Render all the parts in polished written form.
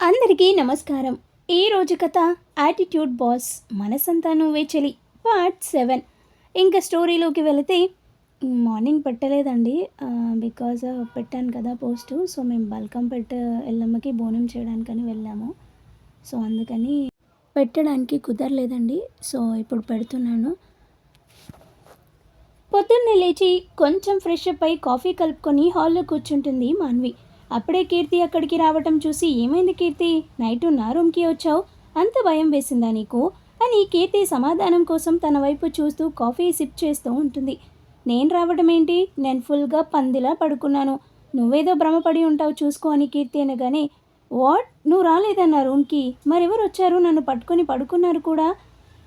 అందరికీ నమస్కారం. ఈరోజు కథ యాటిట్యూడ్ బాస్ మనసంతా నువ్వే చెలి పార్ట్ 7. ఇంకా స్టోరీలోకి వెళితే మార్నింగ్ పెట్టలేదండి. బికాజ్ పెట్టాను కదా పోస్ట్. సో మేము బల్కంపేట ఎల్లమ్మకి బోనం చేయడానికని వెళ్ళాము. సో అందుకని పెట్టడానికి కుదరలేదండి. సో ఇప్పుడు పెడుతున్నాను. పొద్దున్నే లేచి కొంచెం ఫ్రెష్ అప్ అయి కాఫీ కలుపుకొని హాల్లో కూర్చుంటుంది మాన్వి. అప్పుడే కీర్తి అక్కడికి రావటం చూసి, ఏమైంది కీర్తి, నైట్ నా రూమ్కి వచ్చావు, అంత భయం వేసిందా నీకు అని కీర్తి సమాధానం కోసం తన వైపు చూస్తూ కాఫీ సిప్ చేస్తూ ఉంటుంది. నేను రావడం ఏంటి, నేను ఫుల్గా పందిలా పడుకున్నాను, నువ్వేదో భ్రమపడి ఉంటావు చూసుకో అని కీర్తి అనగానే, వాట్, నువ్వు రాలేదన్నా రూమ్కి, మరెవరు వచ్చారు, నన్ను పట్టుకొని పడుకున్నారు కూడా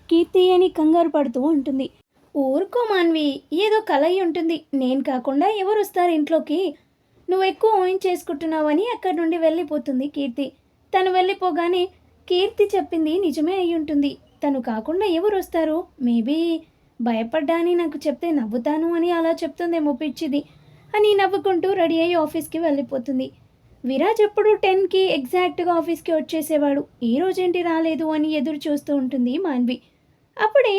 కీర్తి అని కంగారు పడుతూ ఉంటుంది. ఊరుకో మాన్వి, ఏదో కల అయి ఉంటుంది, నేను కాకుండా ఎవరు వస్తారు ఇంట్లోకి, నువ్వు ఎక్కువ ఊహించేసుకుంటున్నావని అక్కడి నుండి వెళ్ళిపోతుంది కీర్తి. తను వెళ్ళిపోగానే, కీర్తి చెప్పింది నిజమే అయి ఉంటుంది, తను కాకుండా ఎవరు వస్తారు, మేబీ భయపడ్డా అని నాకు చెప్తే నవ్వుతాను అని అలా చెప్తుందేమో పిచ్చిది అని నవ్వుకుంటూ రెడీ అయ్యి ఆఫీస్కి వెళ్ళిపోతుంది. విరాజ్ ఎప్పుడు 10కి ఎగ్జాక్ట్గా ఆఫీస్కి వచ్చేసేవాడు, ఈరోజేంటి రాలేదు అని ఎదురు చూస్తూ ఉంటుంది మాన్వి. అప్పుడే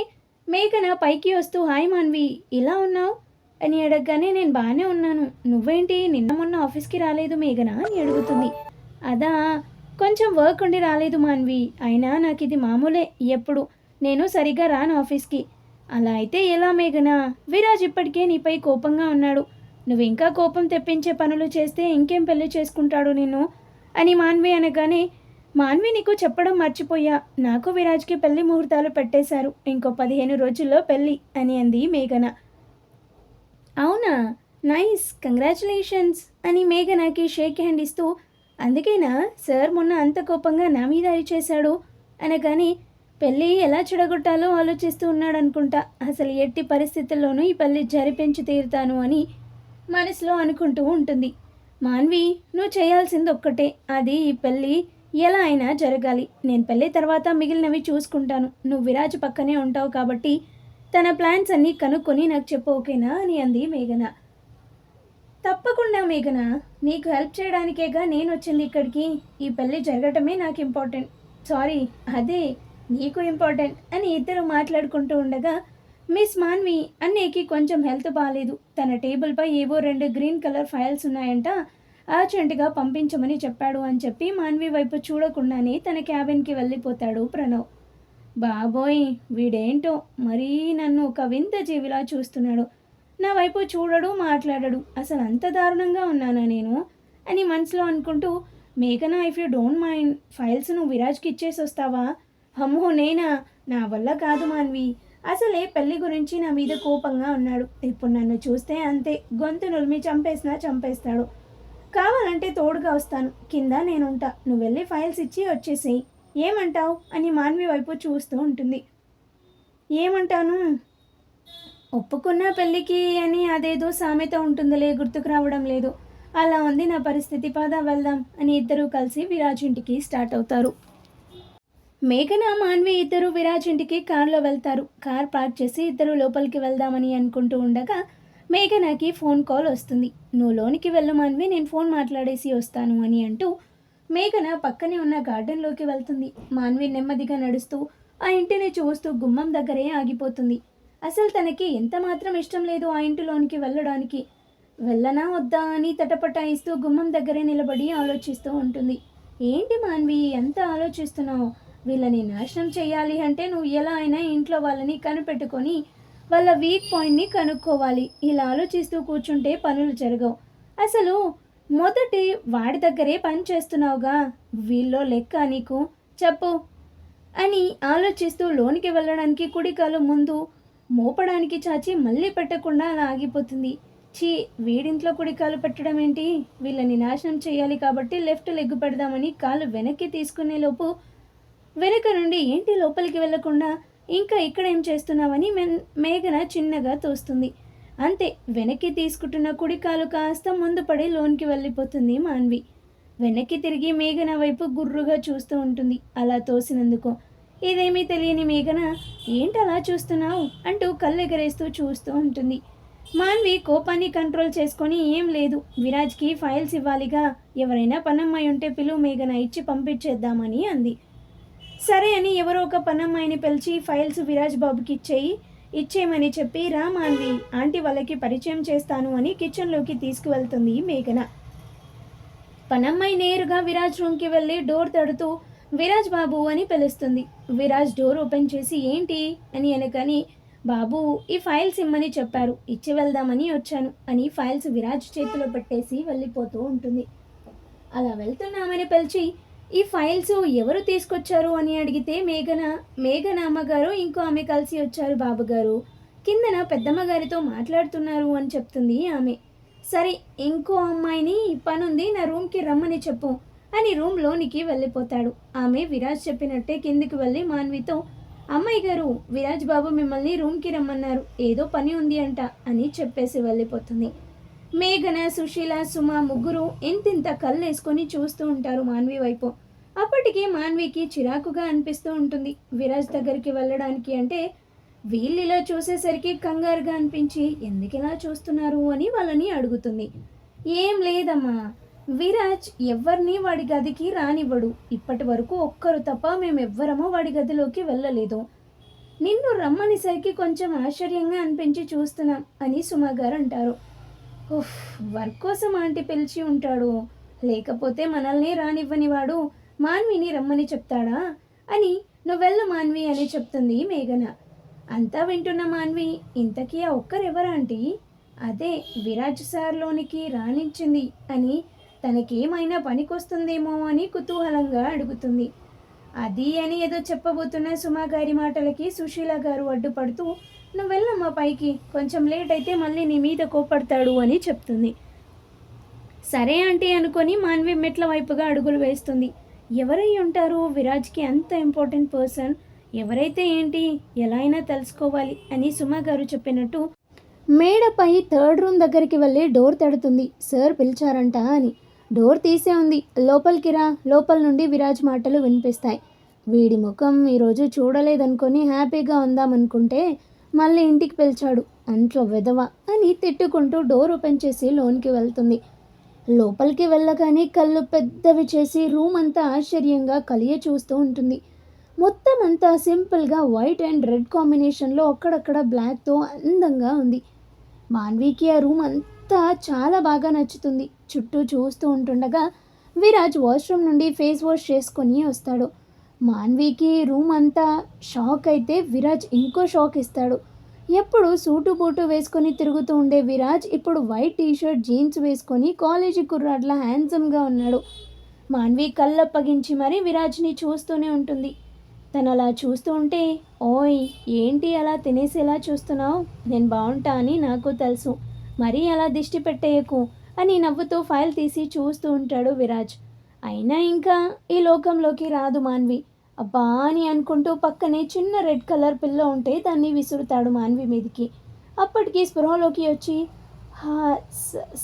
మేఘన పైకి వస్తూ, హాయ్ మాన్వి, ఇలా ఉన్నావు అని అడగగానే, నేను బాగానే ఉన్నాను, నువ్వేంటి నిన్న మొన్న ఆఫీస్కి రాలేదు మేఘన అని అడుగుతుంది. అదా, కొంచెం వర్క్ ఉండి రాలేదు మాన్వి, అయినా నాకు ఇది మామూలే, ఎప్పుడు నేను సరిగ్గా రాను ఆఫీస్కి. అలా అయితే ఎలా మేఘన, విరాజ్ ఇప్పటికే నీపై కోపంగా ఉన్నాడు, నువ్వు ఇంకా కోపం తెప్పించే పనులు చేస్తే ఇంకేం పెళ్లి చేసుకుంటాడు నిన్ను అని మాన్వి అనగానే, మాన్వి నీకు చెప్పడం మర్చిపోయా, నాకు విరాజ్కి పెళ్లి ముహూర్తాలు పెట్టేశారు, ఇంకో 15 రోజుల్లో పెళ్ళి అని అంది మేఘన. అవునా, నైస్, కంగ్రాచులేషన్స్ అని మేఘనాకి షేక్ హ్యాండ్ ఇస్తూ, అందుకేనా సార్ మొన్న అంత కోపంగా నా మీద అరిచేశాడు అనగానే, పెళ్ళి ఎలా చెడగొట్టాలో ఆలోచిస్తూ ఉన్నాడు అనుకుంటా, అసలు ఎట్టి పరిస్థితుల్లోనూ ఈ పెళ్ళి జరిపించి తీరుతాను అని మనసులో అనుకుంటూ ఉంటుంది. మాన్వి, నువ్వు చేయాల్సింది ఒక్కటే, అది ఈ పెళ్ళి ఎలా అయినా జరగాలి, నేను పెళ్ళి తర్వాత మిగిలినవి చూసుకుంటాను, నువ్వు విరాజు పక్కనే ఉంటావు కాబట్టి తన ప్లాన్స్ అన్నీ కనుక్కొని నాకు చెప్పు, ఓకేనా అని అంది మేఘన. తప్పకుండా మేఘన, నీకు హెల్ప్ చేయడానికేగా నేను వచ్చింది ఇక్కడికి, ఈ పెళ్ళి జరగటమే నాకు ఇంపార్టెంట్, సారీ అదే నీకు ఇంపార్టెంట్ అని ఇద్దరు మాట్లాడుకుంటూ ఉండగా, మిస్ మాన్వి, అన్నయ్యకి కొంచెం హెల్త్ బాగాలేదు, తన టేబుల్పై ఏవో 2 గ్రీన్ కలర్ ఫైల్స్ ఉన్నాయంట, అర్జెంటుగా పంపించమని చెప్పాడు అని చెప్పి మాన్వి వైపు చూడకుండానే తన క్యాబిన్కి వెళ్ళిపోతాడు ప్రణవ్. బాబోయ్, వీడేంటో మరీ నన్ను ఒక వింత జీవిలా చూస్తున్నాడు, నా వైపు చూడడు, మాట్లాడడు, అసలు అంత దారుణంగా ఉన్నానా నేను అని మనసులో అనుకుంటూ, మేఘనా, if you don't mind files నువ్వు విరాజ్కి ఇచ్చేసి వస్తావా. అమ్మో నేనా, నా వల్ల కాదు మాన్వి, అసలే పెళ్లి గురించి నా మీద కోపంగా ఉన్నాడు, ఇప్పుడు నన్ను చూస్తే అంతే, గొంతు నులిమి చంపేసినా చంపేస్తాడు, కావాలంటే తోడుగా వస్తాను, కింద నేనుంటా, నువ్వు వెళ్ళి ఫైల్స్ ఇచ్చి వచ్చేసేయి, ఏమంటావు అని మాన్వి వైపు చూస్తూ ఉంటుంది. ఏమంటాను, ఒప్పుకున్న పెళ్ళికి అని అదేదో సామెత ఉంటుందిలే, గుర్తుకు రావడం లేదు, అలా ఉంది నా పరిస్థితి, పద వెళ్దాం అని ఇద్దరూ కలిసి విరాజ్ ఇంటికి స్టార్ట్ అవుతారు. మేఘన, మాన్వి ఇద్దరు విరాజ్ ఇంటికి కార్లో వెళ్తారు. కార్ పార్క్ చేసి ఇద్దరు లోపలికి వెళ్దామని అనుకుంటూ ఉండగా మేఘనాకి ఫోన్ కాల్ వస్తుంది. నువ్వు లోనికి వెళ్ళు మాన్వి, నేను ఫోన్ మాట్లాడేసి వస్తాను అని అంటూ మేఘన పక్కనే ఉన్న గార్డెన్లోకి వెళ్తుంది. మాన్వి నెమ్మదిగా నడుస్తూ ఆ ఇంటిని చూస్తూ గుమ్మం దగ్గరే ఆగిపోతుంది. అసలు తనకి ఎంత మాత్రం ఇష్టం లేదు ఆ ఇంటిలోనికి వెళ్ళడానికి. వెళ్ళనా వద్దా అని తటపటాయిస్తూ గుమ్మం దగ్గరే నిలబడి ఆలోచిస్తూ ఉంటుంది. ఏంటి మాన్వి ఎంత ఆలోచిస్తున్నావు, వీళ్ళని నాశనం చేయాలి అంటే నువ్వు ఎలా అయినా ఇంట్లో వాళ్ళని కనిపెట్టుకొని వాళ్ళ వీక్ పాయింట్ని కనుక్కోవాలి, ఇలా ఆలోచిస్తూ కూర్చుంటే పనులు జరగవు, అసలు మొదటి వాడి దగ్గరే పని చేస్తున్నావుగా, వీళ్ళో లెక్క నీకు చెప్పు అని ఆలోచిస్తూ లోనికి వెళ్ళడానికి కుడికాలు ముందు మోపడానికి చాచి మళ్ళీ పెట్టకుండా అలా ఆగిపోతుంది. చీ, వీడింట్లో కుడికాలు పెట్టడం ఏంటి, వీళ్ళని నాశనం చేయాలి కాబట్టి లెఫ్ట్ లెగ్ పెడదామని కాలు వెనక్కి తీసుకునే లోపు వెనుక నుండి, ఏంటి లోపలికి వెళ్లకుండా ఇంకా ఇక్కడ ఏం చేస్తున్నావని మేఘన చిన్నగా తోస్తుంది. అంతే, వెనక్కి తీసుకుంటున్న కుడికాలు కాస్త ముందు పడి లోనికి వెళ్ళిపోతుంది మాన్వి. వెనక్కి తిరిగి మేఘన వైపు గుర్రుగా చూస్తూ ఉంటుంది అలా తోసినందుకు. ఇదేమీ తెలియని మేఘన, ఏంటి అలా చూస్తున్నావు అంటూ కళ్ళెగరేస్తూ చూస్తూ ఉంటుంది. మాన్వి కోపాన్ని కంట్రోల్ చేసుకొని ఏం లేదు, విరాజ్కి ఫైల్స్ ఇవ్వాలిగా, ఎవరైనా పనమ్మాయి ఉంటే పిలువు మేఘన, ఇచ్చి పంపించేద్దామని అంది. సరే అని ఎవరో ఒక పనమ్మాయిని పిలిచి ఫైల్స్ విరాజ్ బాబుకి ఇచ్చేయమని చెప్పి రా మాన్వి, ఆంటీ వాళ్ళకి పరిచయం చేస్తాను అని కిచెన్లోకి తీసుకువెళ్తుంది మేఘన. పనమ్మాయి నేరుగా విరాజ్ రూమ్కి వెళ్ళి డోర్ తడుతూ విరాజ్ బాబు అని పిలుస్తుంది. విరాజ్ డోర్ ఓపెన్ చేసి ఏంటి అని అనగాని, బాబు ఈ ఫైల్స్ ఇమ్మని చెప్పారు, ఇచ్చి వెళ్దామని వచ్చాను అని ఫైల్స్ విరాజ్ చేతిలో పెట్టేసి వెళ్ళిపోతూ ఉంటుంది. అలా వెళ్తున్నామని పిలిచి ఈ ఫైల్స్ ఎవరు తీసుకొచ్చారు అని అడిగితే మేఘన అమ్మగారు ఇంకో ఆమె కలిసి వచ్చారు బాబుగారు, కిందన పెద్దమ్మగారితో మాట్లాడుతున్నారు అని చెప్తుంది ఆమె. సరే ఇంకో అమ్మాయిని పనుంది నా రూమ్కి రమ్మని చెప్పు అని రూమ్లోనికి వెళ్ళిపోతాడు. ఆమె విరాజ్ చెప్పినట్టే కిందికి వెళ్ళి మాన్వితో, అమ్మాయి గారు విరాజ్ బాబు మిమ్మల్ని రూమ్కి రమ్మన్నారు, ఏదో పని ఉంది అంట అని చెప్పేసి వెళ్ళిపోతుంది. మేఘన, సుశీల, సుమ ముగ్గురు ఇంతింత కళ్ళేసుకొని చూస్తూ ఉంటారు మాన్వి వైపు. అప్పటికే మాన్వికి చిరాకుగా అనిపిస్తూ ఉంటుంది విరాజ్ దగ్గరికి వెళ్ళడానికి. అంటే వీళ్ళిలా చూసేసరికి కంగారుగా అనిపించి ఎందుకు ఇలా చూస్తున్నారు అని వాళ్ళని అడుగుతుంది. ఏం లేదమ్మా, విరాజ్ ఎవరిని వాడి గదికి రానివ్వడు, ఇప్పటి వరకు ఒక్కరు తప్ప మేమెవ్వరమో వాడి గదిలోకి వెళ్ళలేదు, నిన్ను రమ్మనేసరికి కొంచెం ఆశ్చర్యంగా అనిపించి చూస్తున్నాం అని సుమగారు అంటారు. ఓహ్, వర్క్ కోసం ఆంటీ పిలిచి ఉంటాడు, లేకపోతే మనల్ని రానివ్వని వాడు మాన్విని రమ్మని చెప్తాడా అని నువ్వెళ్ళు మాన్వి అని చెప్తుంది మేఘన. అంతా వింటున్న మాన్వి, ఇంతకీ ఆ ఒక్కరెవరాంటీ? అదే విరాజ్ సార్లోనికి రానిచ్చింది అని, తనకేమైనా పనికొస్తుందేమో అని కుతూహలంగా అడుగుతుంది. అది అని ఏదో చెప్పబోతున్న సుమాగారి మాటలకి సుశీల గారు అడ్డుపడుతూ, నువ్వు వెళ్ళమ్మా పైకి, కొంచెం లేట్ అయితే మళ్ళీ నీ మీద కోపడతాడు అని చెప్తుంది. సరే ఆంటీ అనుకొని మాన్వి మెట్ల వైపుగా అడుగులు వేస్తుంది. ఎవరై ఉంటారు విరాజ్కి అంత ఇంపార్టెంట్ పర్సన్, ఎవరైతే ఏంటి, ఎలా అయినా తెలుసుకోవాలి అని సుమా గారు చెప్పినట్టు మేడపై థర్డ్ రూమ్ దగ్గరికి వెళ్ళి డోర్ తడుతుంది. సార్ పిలిచారంట అని. డోర్ తీసే ఉంది, లోపలికి రా, లోపల నుండి విరాజ్ మాటలు వినిపిస్తాయి. వీడి ముఖం ఈరోజు చూడలేదనుకొని హ్యాపీగా ఉందామనుకుంటే మళ్ళీ ఇంటికి పిలిచాడు, అంట్లో వెధవ అని తిట్టుకుంటూ డోర్ ఓపెన్ చేసి లోనికి వెళ్తుంది. లోపలికి వెళ్ళగానే కళ్ళు పెద్దవి చేసి రూమ్ అంతా ఆశ్చర్యంగా కలియ చూస్తూ ఉంటుంది. మొత్తం అంతా సింపుల్గా వైట్ అండ్ రెడ్ కాంబినేషన్లో అక్కడక్కడ బ్లాక్తో అందంగా ఉంది. మాన్వికి ఆ రూమ్ అంతా చాలా బాగా నచ్చుతుంది. చుట్టూ చూస్తూ ఉంటుండగా విరాజ్ వాష్రూమ్ నుండి ఫేస్ వాష్ చేసుకొని వస్తాడు. మాన్వికి రూమ్ అంతా షాక్ అయితే విరాజ్ ఇంకో షాక్ ఇస్తాడు. ఎప్పుడు సూటు బూటు వేసుకొని తిరుగుతూ ఉండే విరాజ్ ఇప్పుడు వైట్ టీషర్ట్, జీన్స్ వేసుకొని కాలేజీ కుర్రాడ్లా హ్యాండ్సమ్గా ఉన్నాడు. మాన్వి కళ్ళప్పగించి మరీ విరాజ్ని చూస్తూనే ఉంటుంది. తను అలా చూస్తూ ఉంటే, ఓయ్ ఏంటి అలా తినేసేలా చూస్తున్నావు, నేను బాగుంటా అని నాకు తెలుసు, మరీ అలా దిష్టి పెట్టేయకు అని నవ్వుతూ ఫైల్ తీసి చూస్తూ ఉంటాడు విరాజ్. అయినా ఇంకా ఈ లోకంలోకి రాదు మాన్వి. అబ్బా అని అనుకుంటూ పక్కనే చిన్న రెడ్ కలర్ పిల్లో ఉంటే దాన్ని విసురుతాడు మాన్వి మీదికి. అప్పటికి స్పృహలోకి వచ్చి,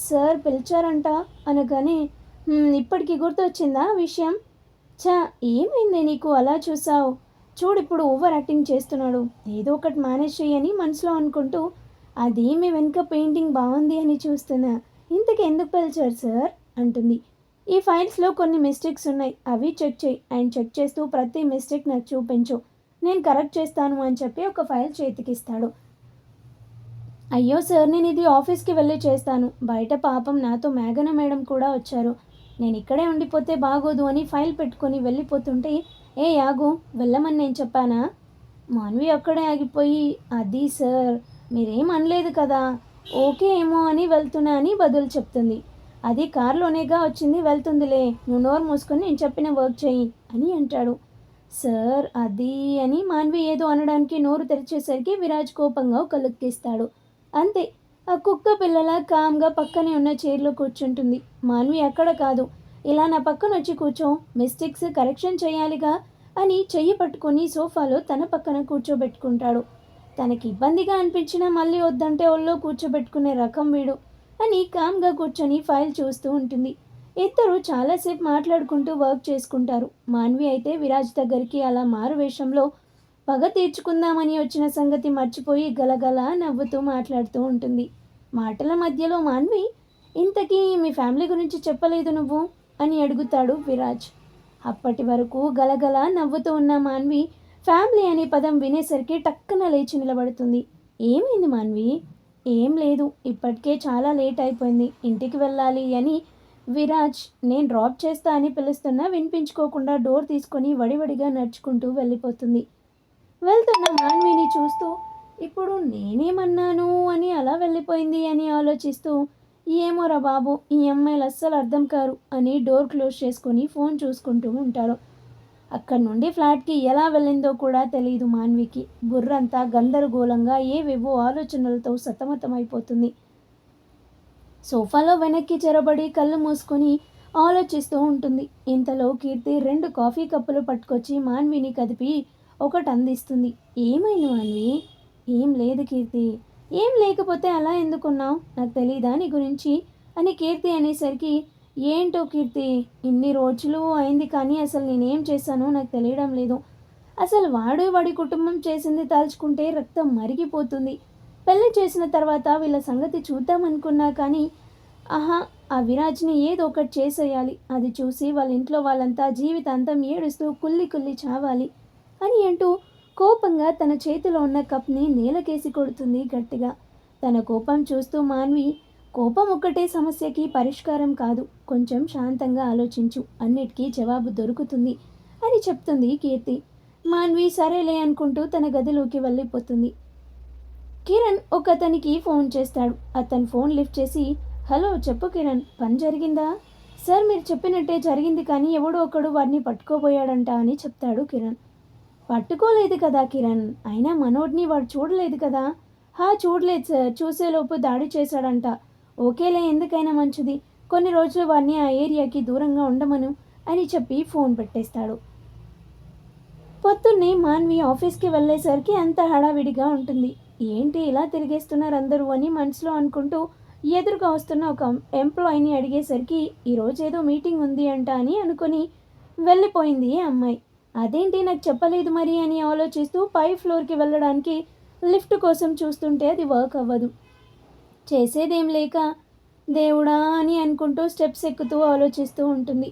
సార్ పిలిచారంట అనగానే, ఇప్పటికి గుర్తొచ్చిందా విషయం? చా ఏమైంది నీకు అలా చూసావు? చూడు ఇప్పుడు ఓవర్ యాక్టింగ్ చేస్తున్నాడు, ఏదో ఒకటి మేనేజ్ చేయని మనసులో అనుకుంటూ, అది మీ వెనుక పెయింటింగ్ బాగుంది అని చూస్తున్నా, ఇంతకు ఎందుకు పిలిచారు సార్ అంటుంది. ఈ ఫైల్స్లో కొన్ని మిస్టేక్స్ ఉన్నాయి, అవి చెక్ చేయి, ఆయన చెక్ చేస్తూ ప్రతి మిస్టేక్ నాకు చూపించు, నేను కరెక్ట్ చేస్తాను అని చెప్పి ఒక ఫైల్ చేతికిస్తాడు. అయ్యో సార్, నేను ఇది ఆఫీస్కి వెళ్ళి చేస్తాను, బయట పాపం నాతో మేఘన మేడం కూడా వచ్చారు, నేను ఇక్కడే ఉండిపోతే బాగోదు అని ఫైల్ పెట్టుకొని వెళ్ళిపోతుంటే, ఏ యాగు వెళ్ళమని నేను చెప్పానా? మాన్వి అక్కడే ఆగిపోయి, అది సార్ మీరేం అనలేదు కదా, ఓకే ఏమో అని వెళ్తున్నా అని బదులు చెప్తుంది. అది కారులోనేగా వచ్చింది, వెళ్తుందిలే, నువ్వు నోరు మూసుకొని నేను చెప్పిన వర్క్ చెయ్యి అని అంటాడు. సార్ అది అని మాన్వి ఏదో అనడానికి నోరు తెరిచేసరికి విరాజ్ కోపంగా ఒక లుక్ ఇస్తాడు. అంతే, ఆ కుక్క పిల్లలా కామ్గా పక్కనే ఉన్న చైర్లో కూర్చుంటుంది. మాన్వి అక్కడ కాదు, ఇలా నా పక్కన వచ్చి కూర్చో, మిస్టేక్స్ కరెక్షన్ చేయాలిగా అని చెయ్యి పట్టుకొని సోఫాలో తన పక్కన కూర్చోబెట్టుకుంటాడు. తనకి ఇబ్బందిగా అనిపించినా మళ్ళీ వద్దంటే ఒళ్ళో కూర్చోబెట్టుకునే రకం వీడు అని కామ్గా కూర్చొని ఫైల్ చూస్తూ ఉంటుంది. ఇద్దరు చాలాసేపు మాట్లాడుకుంటూ వర్క్ చేసుకుంటారు. మాన్వి అయితే విరాజ్ దగ్గరికి అలా మారు వేషంలో పగ తీర్చుకుందామని వచ్చిన సంగతి మర్చిపోయి గలగల నవ్వుతూ మాట్లాడుతూ ఉంటుంది. మాటల మధ్యలో మాన్వి, ఇంతకీ మీ ఫ్యామిలీ గురించి చెప్పలేదు నువ్వు అని అడుగుతాడు విరాజ్. అప్పటి వరకు గలగల నవ్వుతూ ఉన్న మాన్వి ఫ్యామిలీ అనే పదం వినేసరికి టక్కున లేచి నిలబడుతుంది. ఏమైంది మాన్వి? ఏం లేదు, ఇప్పటికే చాలా లేట్ అయిపోయింది, ఇంటికి వెళ్ళాలి అని విరాజ్ నేను డ్రాప్ చేస్తా అని పిలుస్తున్నా వినిపించుకోకుండా డోర్ తీసుకొని వడివడిగా నడుచుకుంటూ వెళ్ళిపోతుంది. వెళ్తున్న మాన్విని చూస్తూ ఇప్పుడు నేనేమన్నాను అని అలా వెళ్ళిపోయింది అని ఆలోచిస్తూ ఏమోరా బాబు ఈ అమ్మాయిలు అస్సలు అర్థం కారు అని డోర్ క్లోజ్ చేసుకొని ఫోన్ చూసుకుంటూ ఉంటారు. అక్కడి నుండి ఫ్లాట్కి ఎలా వెళ్ళిందో కూడా తెలియదు మాన్వికి. బుర్రంతా గందరగోళంగా ఏవేవో ఆలోచనలతో సతమతమైపోతుంది. సోఫాలో వెనక్కి చెరబడి కళ్ళు మూసుకొని ఆలోచిస్తూ ఉంటుంది. ఇంతలో కీర్తి 2 కాఫీ కప్పులు పట్టుకొచ్చి మాన్విని కదిపి ఒకటి అందిస్తుంది. ఏమైంది మాన్వి? ఏం లేదు కీర్తి. ఏం లేకపోతే అలా ఎందుకున్నావు? నాకు తెలీదా నీ గురించి అని కీర్తి అనేసరికి ఏంటో కీర్తి, ఇన్ని రోజులు అయింది కానీ అసలు నేనేం చేశానో నాకు తెలియడం లేదు. అసలు వాడి కుటుంబం చేసింది తలుచుకుంటే రక్తం మరిగిపోతుంది. పెళ్లి చేసిన తర్వాత వీళ్ళ సంగతి చూద్దామనుకున్నా కానీ ఆహా, ఆ విరాజ్ని ఏదో ఒకటి చేసేయాలి. అది చూసి వాళ్ళ ఇంట్లో వాళ్ళంతా జీవితాంతం ఏడుస్తూ కుల్లి కుల్లి చావాలి అని అంటూ కోపంగా తన చేతిలో ఉన్న కప్ని నేలకేసి కొడుతుంది గట్టిగా. తన కోపం చూస్తూ మాన్వి, కోపం ఒక్కటే సమస్యకి పరిష్కారం కాదు, కొంచెం శాంతంగా ఆలోచించు, అన్నిటికీ జవాబు దొరుకుతుంది అని చెప్తుంది కీర్తి. మాన్వి సరేలే అనుకుంటూ తన గదిలోకి వెళ్ళిపోతుంది. కిరణ్ ఒకతనికి ఫోన్ చేస్తాడు. అతను ఫోన్ లిఫ్ట్ చేసి హలో చెప్పు కిరణ్, పని జరిగిందా? సార్ మీరు చెప్పినట్టే జరిగింది కానీ ఎవడో ఒకడు వాడిని పట్టుకోబోయాడంట అని చెప్తాడు కిరణ్. పట్టుకోలేదు కదా కిరణ్, అయినా మనోడిని వాడు చూడలేదు కదా. చూడలేదు సార్, చూసేలోపు దాడి చేశాడంట. ఓకేలే, ఎందుకైనా మంచిది, కొన్ని రోజులు వాడిని ఆ ఏరియాకి దూరంగా ఉండమను అని చెప్పి ఫోన్ పెట్టేస్తాడు. పొద్దున్నే మాన్వి ఆఫీస్కి వెళ్ళేసరికి అంత హడావిడిగా ఉంటుంది. ఏంటి ఇలా తిరిగేస్తున్నారు అందరూ అని మనసులో అనుకుంటూ ఎదురుగా వస్తున్న ఒక ఎంప్లాయీని అడిగేసరికి ఈరోజు ఏదో మీటింగ్ ఉంది అంట అని అనుకుని వెళ్ళిపోయింది అమ్మాయి. అదేంటి నాకు చెప్పలేదు మరి అని ఆలోచిస్తూ పై ఫ్లోర్కి వెళ్ళడానికి లిఫ్ట్ కోసం చూస్తుంటే అది వర్క్ అవ్వదు. చేసేదేం లేక దేవుడా అని అనుకుంటూ స్టెప్స్ ఎక్కుతూ ఆలోచిస్తూ ఉంటుంది.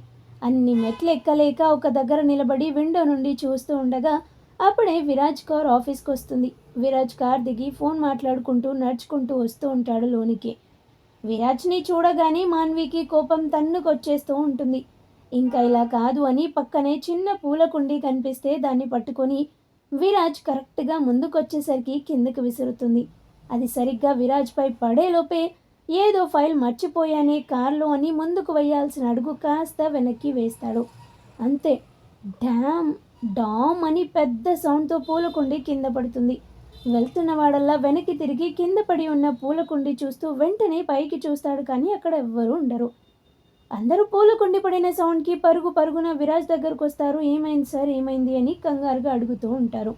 అన్ని మెట్లు ఎక్కలేక ఒక దగ్గర నిలబడి విండో నుండి చూస్తూ ఉండగా అప్పుడే విరాజ్ కార్ ఆఫీస్కి వస్తుంది. విరాజ్ కార్ దిగి ఫోన్ మాట్లాడుకుంటూ నడుచుకుంటూ వస్తూ ఉంటాడు లోనికి. విరాజ్ని చూడగానే మాన్వికి కోపం తన్నుకొచ్చేస్తూ ఉంటుంది. ఇంకా ఇలా కాదు అని పక్కనే చిన్న పూల కుండీ కనిపిస్తే దాన్ని పట్టుకొని విరాజ్ కరెక్ట్గా ముందుకొచ్చేసరికి కిందకి విసురుతుంది. అది సరిగ్గా విరాజ్పై పడేలోపే ఏదో ఫైల్ మర్చిపోయానే కార్లో అని ముందుకు వేయాల్సిన అడుగు కాస్త వెనక్కి వేస్తాడు. అంతే, డామ్ అని పెద్ద సౌండ్తో పూలకుండి కింద పడుతుంది. వెళ్తున్న వాడల్లా వెనక్కి తిరిగి కింద పడి ఉన్న పూలకుండి చూస్తూ వెంటనే పైకి చూస్తాడు కానీ అక్కడ ఎవ్వరూ ఉండరు. అందరూ పూలకుండి పడిన సౌండ్కి పరుగున విరాజ్ దగ్గరకు వస్తారు. ఏమైంది సార్, ఏమైంది అని కంగారుగా అడుగుతూ ఉంటారు.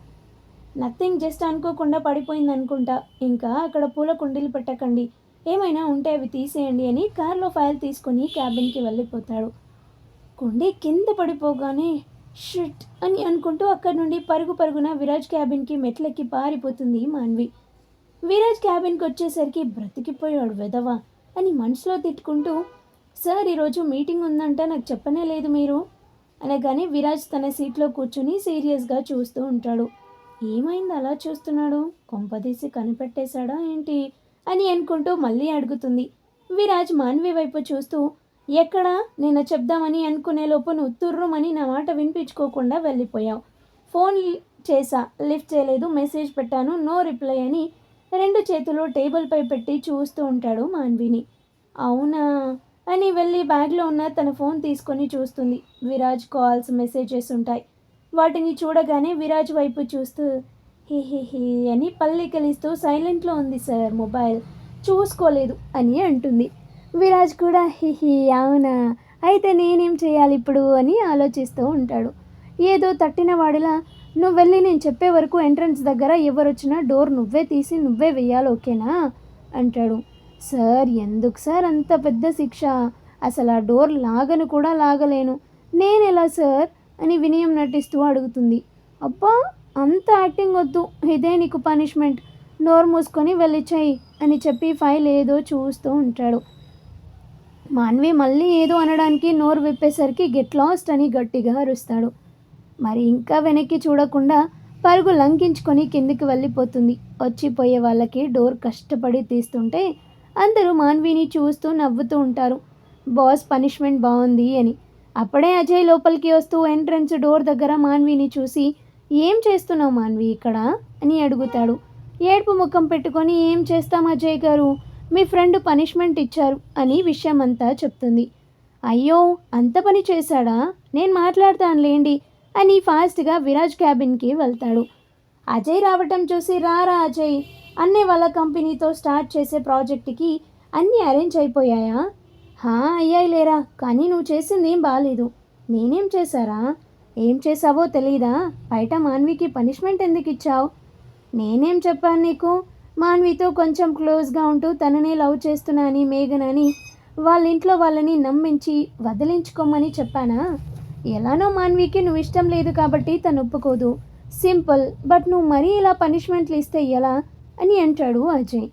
నథింగ్, జస్ట్ అనుకోకుండా పడిపోయింది అనుకుంటా, ఇంకా అక్కడ పూలకుండీలు పెట్టకండి, ఏమైనా ఉంటే అవి తీసేయండి అని కార్లో ఫైల్ తీసుకొని క్యాబిన్కి వెళ్ళిపోతాడు. కుండీ కింద పడిపోగానే షిట్ అని అనుకుంటూ అక్కడి నుండి పరుగున విరాజ్ క్యాబిన్కి మెట్లెక్కి పారిపోతుంది మాన్వి. విరాజ్ క్యాబిన్కి వచ్చేసరికి బ్రతికిపోయాడు వెధవా అని మనసులో తిట్టుకుంటూ సార్ ఈరోజు మీటింగ్ ఉందంట, నాకు చెప్పనే లేదు మీరు అనగానే విరాజ్ తన సీట్లో కూర్చుని సీరియస్గా చూస్తూ ఉంటాడు. ఏమైంది అలా చూస్తున్నాడు, కొంపదీసి కనిపెట్టేశాడా ఏంటి అని అనుకుంటూ మళ్ళీ అడుగుతుంది. విరాజ్ మాన్వి వైపు చూస్తూ ఎక్కడా, నేను చెప్దామని అనుకునేలోపు నువ్వు తుర్రుమని నా మాట వినిపించుకోకుండా వెళ్ళిపోయావు. ఫోన్ చేశా, లిఫ్ట్ చేయలేదు, మెసేజ్ పెట్టాను, నో రిప్లై అని 2 చేతులు టేబుల్పై పెట్టి చూస్తూ ఉంటాడు మాన్విని. అవునా అని వెళ్ళి బ్యాగ్లో ఉన్న తన ఫోన్ తీసుకొని చూస్తుంది. విరాజ్ కాల్స్, మెసేజెస్ ఉంటాయి. వాటిని చూడగానే విరాజ్ వైపు చూస్తూ హి అని పల్లికలిస్తూ సైలెంట్లో ఉంది సార్, మొబైల్ చూసుకోలేదు అని అంటుంది. విరాజ్ కూడా హిహి అవునా, అయితే నేనేం చేయాలి ఇప్పుడు అని ఆలోచిస్తూ ఉంటాడు. ఏదో తట్టిన వాడిలా నువ్వు వెళ్ళి నేను చెప్పే వరకు ఎంట్రన్స్ దగ్గర ఎవరొచ్చినా డోర్ నువ్వే తీసి నువ్వే వెయ్యాలి, ఓకేనా అంటాడు. సార్ ఎందుకు సార్ అంత పెద్ద శిక్ష, అసలు ఆ డోర్ లాగను కూడా లాగలేను, నేనెలా సార్ అని వినయం నటిస్తూ అడుగుతుంది. అబ్బా అంత యాక్టింగ్ వద్దు, ఇదే నీకు పనిష్మెంట్, డోర్ మూసుకొని వెళ్ళి చెయ్యి అని చెప్పి ఫైల్ ఏదో చూస్తూ ఉంటాడు. మాన్వి మళ్ళీ ఏదో అనడానికి నోరు విప్పేసరికి గెట్ లాస్ట్ అని గట్టిగా అరుస్తాడు. మరి ఇంకా వెనక్కి చూడకుండా పరుగు లంకించుకొని కిందికి వెళ్ళిపోతుంది. వచ్చిపోయే వాళ్ళకి డోర్ కష్టపడి తీస్తుంటే అందరూ మాన్విని చూస్తూ నవ్వుతూ ఉంటారు. బాస్ పనిష్మెంట్ బాగుంది అని. అప్పుడే అజయ్ లోపలికి వస్తూ ఎంట్రన్స్ డోర్ దగ్గర మాన్విని చూసి ఏం చేస్తున్నావు మాన్వి ఇక్కడ అని అడుగుతాడు. ఏడుపు ముఖం పెట్టుకొని ఏం చేస్తాం అజయ్ గారు, మీ ఫ్రెండ్ పనిష్మెంట్ ఇచ్చారు అని విషయమంతా చెప్తుంది. అయ్యో అంత పని చేశాడా, నేను మాట్లాడతానులేండి అని ఫాస్ట్గా విరాజ్ క్యాబిన్కి వెళ్తాడు. అజయ్ రావటం చూసి రారా అజయ్, అన్నీ వాళ్ళ కంపెనీతో స్టార్ట్ చేసే ప్రాజెక్ట్కి అన్నీ అరేంజ్ అయిపోయాయా? అయ్యాయి లేరా, కానీ నువ్వు చేసింది ఏం బాగాలేదు. నేనేం చేశారా? ఏం చేసావో తెలీదా? బయట మాన్వికి పనిష్మెంట్ ఎందుకు ఇచ్చావు? నేనేం చెప్పాను నీకు? మాన్వితో కొంచెం క్లోజ్గా ఉంటూ తననే లవ్ చేస్తున్నానని మేఘనని వాళ్ళ ఇంట్లో వాళ్ళని నమ్మించి వదిలించుకోమని చెప్పానా? ఎలానో మాన్వికి నువ్వు ఇష్టం లేదు కాబట్టి తను ఒప్పుకోదు. సింపుల్. బట్ నువ్వు మరీ ఇలా పనిష్మెంట్లు ఇస్తే ఎలా అని అంటాడు అజయ్.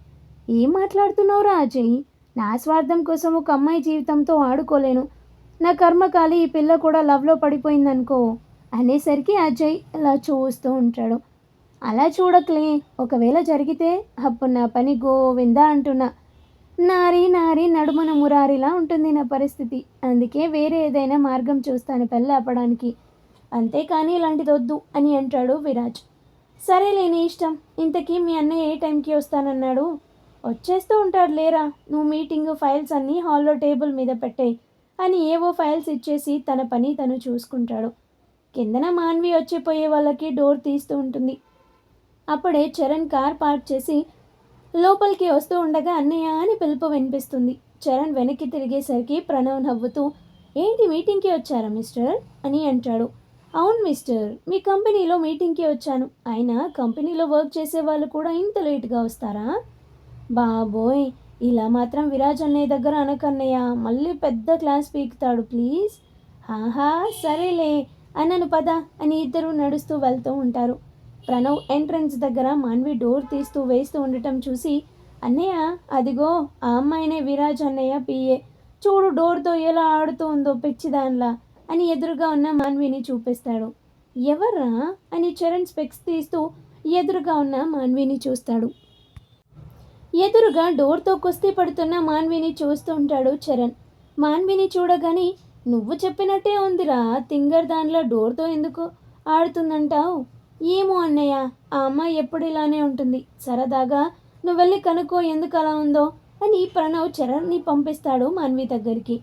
ఏం మాట్లాడుతున్నావురా అజయ్? నా స్వార్థం కోసం ఒక అమ్మాయి జీవితంతో ఆడుకోలేను. నా కర్మకాలి ఈ పిల్ల కూడా లవ్లో పడిపోయిందనుకో అనేసరికి అజయ్ అలా చూస్తూ ఉంటాడు. అలా చూడకలే, ఒకవేళ జరిగితే అప్పుడు నా పని గోవిందా అంటున్నా. నారి నారి నడుమన మురారిలా ఉంటుంది నా పరిస్థితి. అందుకే వేరే ఏదైనా మార్గం చూస్తాను పెళ్ళి ఆపడానికి, అంతేకాని ఇలాంటిది వద్దు అని అంటాడు విరాజ్. సరేలే నీ ఇష్టం. ఇంతకీ మీ అన్నయ్య ఏ టైంకి వస్తానన్నాడు? వచ్చేస్తూ ఉంటాడు లేరా. నువ్వు మీటింగ్ ఫైల్స్ అన్నీ హాల్లో టేబుల్ మీద పెట్టేయి అని ఏవో ఫైల్స్ ఇచ్చేసి తన పని తను చూసుకుంటాడు. కిందన మాన్వి వచ్చిపోయే వాళ్ళకి డోర్ తీస్తూ ఉంటుంది. అప్పుడే చరణ్ కార్ పార్క్ చేసి లోపలికి వస్తూ ఉండగా అన్నయ్య అని పిలుపు వినిపిస్తుంది. చరణ్ వెనక్కి తిరిగేసరికి ప్రణవ్ నవ్వుతూ ఏంటి మీటింగ్కి వచ్చారా మిస్టర్ అని అంటాడు. అవును మిస్టర్, మీ కంపెనీలో మీటింగ్కి వచ్చాను. అయినా కంపెనీలో వర్క్ చేసే వాళ్ళు కూడా ఇంత లేట్గా వస్తారా? బాబోయ్, ఇలా మాత్రం విరాజ్ అన్నయ్య దగ్గర అనకన్నయ్య, మళ్ళీ పెద్ద క్లాస్ పీకుతాడు ప్లీజ్. సరేలే అన్నను పద అని ఇద్దరు నడుస్తూ వెళ్తూ ఉంటారు. ప్రణవ్ ఎంట్రన్స్ దగ్గర మాన్వి డోర్ తీస్తూ వేస్తూ ఉండటం చూసి అన్నయ్య అదిగో ఆ అమ్మాయినే విరాజ్ అన్నయ్య పిఏ, చూడు డోర్తో ఎలా ఆడుతూ ఉందో పిచ్చిదాన్లా అని ఎదురుగా ఉన్న మాన్విని చూపిస్తాడు. ఎవర్రా అని చరణ్ స్పెక్స్ తీస్తూ ఎదురుగా ఉన్న మాన్విని చూస్తాడు. ఎదురుగా డోర్తో కుస్తీ పడుతున్న మాన్విని చూస్తూ ఉంటాడు చరణ్. మాన్విని చూడగానే నువ్వు చెప్పినట్టే ఉందిరా, తింగర్ దానిలో డోర్తో ఎందుకు ఆడుతుందంటావు? ఏమో అన్నయ్య, ఆ అమ్మాయి ఎప్పుడు ఇలానే ఉంటుంది. సరదాగా నువ్వు వెళ్ళి కనుక్కో ఎందుకు అలా ఉందో అని ప్రణవ్ చరణ్ని పంపిస్తాడు మాన్వి దగ్గరికి.